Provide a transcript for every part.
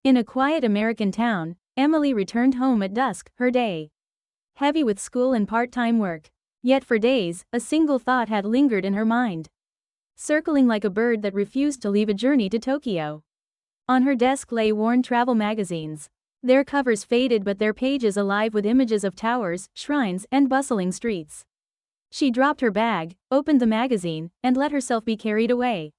In a quiet American town, Emily returned home at dusk, her day heavy with school and part-time work. Yet for days, a single thought had lingered in her mind, circling like a bird that refused to leave a journey to Tokyo. On her desk lay worn travel magazines, their covers faded but their pages alive with images of towers, shrines, and bustling streets. She dropped her bag, opened the magazine, and let herself be carried away.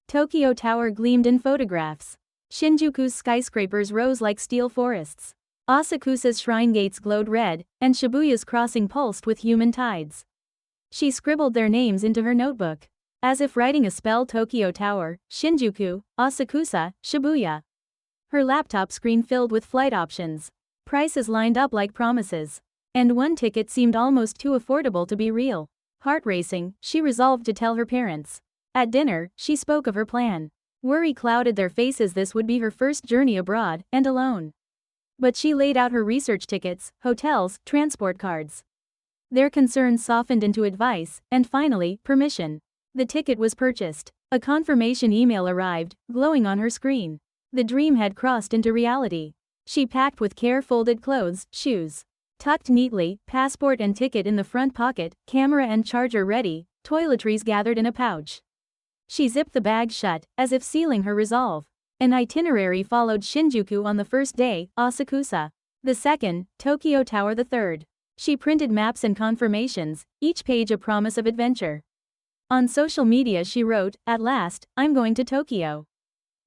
Tokyo Tower gleamed in photographs. Shinjuku's skyscrapers rose like steel forests. Asakusa's shrine gates glowed red, and Shibuya's crossing pulsed with human tides. She scribbled their names into her notebook, as if writing a spell: Tokyo Tower, Shinjuku, Asakusa, Shibuya. Her laptop screen filled with flight options. Prices lined up like promises. And one ticket seemed almost too affordable to be real. Heart racing, she resolved to tell her parents. At dinner, she spoke of her plan. Worry clouded their faces. This would be her first journey abroad, and alone. But she laid out her research: tickets, hotels, transport cards. Their concerns softened into advice, and finally, permission. The ticket was purchased. A confirmation email arrived, glowing on her screen. The dream had crossed into reality. She packed with care: folded clothes, shoes tucked neatly, passport and ticket in the front pocket, camera and charger ready, toiletries gathered in a pouch. She zipped the bag shut, as if sealing her resolve. An itinerary followed: Shinjuku on the first day, Asakusa the second, Tokyo Tower the third. She printed maps and confirmations, each page a promise of adventure. On social media she wrote, "At last, I'm going to Tokyo."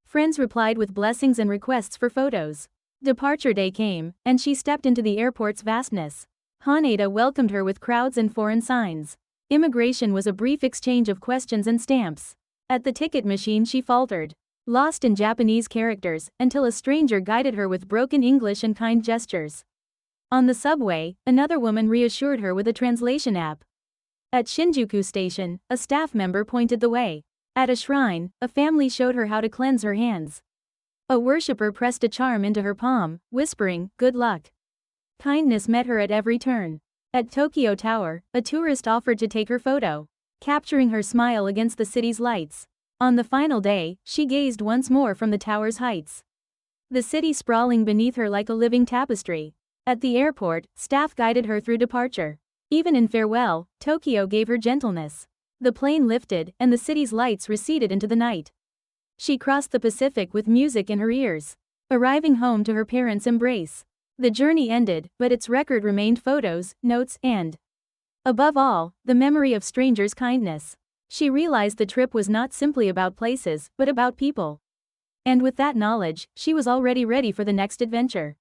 Friends replied with blessings and requests for photos. Departure day came, and she stepped into the airport's vastness. Haneda welcomed her with crowds and foreign signs. Immigration was a brief exchange of questions and stamps. At the ticket machine she faltered, lost in Japanese characters, until a stranger guided her with broken English and kind gestures. On the subway, another woman reassured her with a translation app. At Shinjuku Station, a staff member pointed the way. At a shrine, a family showed her how to cleanse her hands. A worshipper pressed a charm into her palm, whispering, "Good luck." Kindness met her at every turn. At Tokyo Tower, a tourist offered to take her photo, capturing her smile against the city's lights. On the final day, she gazed once more from the tower's heights, the city sprawling beneath her like a living tapestry. At the airport, staff guided her through departure. Even in farewell, Tokyo gave her gentleness. The plane lifted, and the city's lights receded into the night. She crossed the Pacific with music in her ears, arriving home to her parents' embrace. The journey ended, but its record remained: photos, notes, and, above all, the memory of strangers' kindness. She realized the trip was not simply about places, but about people. And with that knowledge, she was already ready for the next adventure.